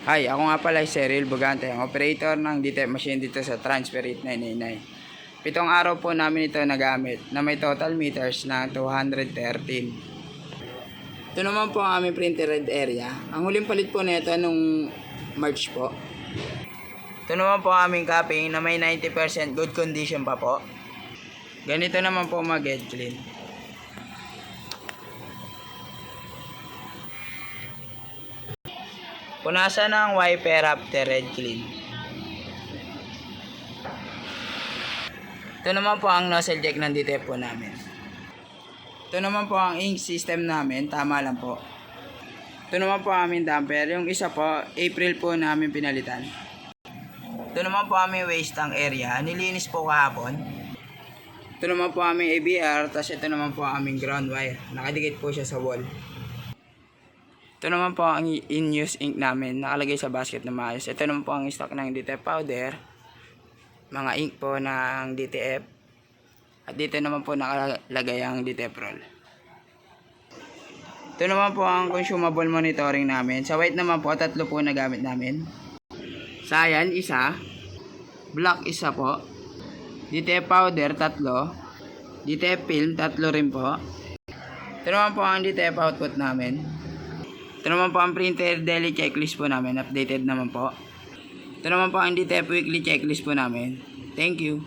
Hi, ako nga pala si Cyril Bugante, ang operator ng DTF machine dito sa Transfer 8999. Pitong araw po namin ito nagamit na may total meters na 213. Ito naman po ang aming printed area. Ang huling palit po nito nung March po. Ito naman po ang aming copying na may 90% good condition pa po. Ganito naman po mag-head clean. Punasan ng wiper after head clean. Ito naman po ang nozzle check ng DTF po namin. Ito naman po ang ink system namin, tama lang po. Ito naman po ang aming damper, yung isa po, April po namin pinalitan. Ito naman po aming waste tank area, nilinis po kahapon. Ito naman po aming ABR, tapos ito naman po ang aming ground wire, nakadikit po siya sa wall. Ito naman po ang in-use ink namin, nakalagay sa basket na maayos. Ito naman po ang stock ng DTF powder, mga ink po ng DTF, at dito naman po nakalagay ang DTF roll. Ito naman po ang consumable monitoring namin. Sa white naman po, 3 po na gamit namin. Cyan, isa. Black, isa po. DTF powder, 3. DTF film, 3 rin po. Ito naman po ang DTF output namin. Ito naman po ang printed daily checklist po namin. Updated naman po. Ito naman po ang DTF weekly checklist po namin. Thank you.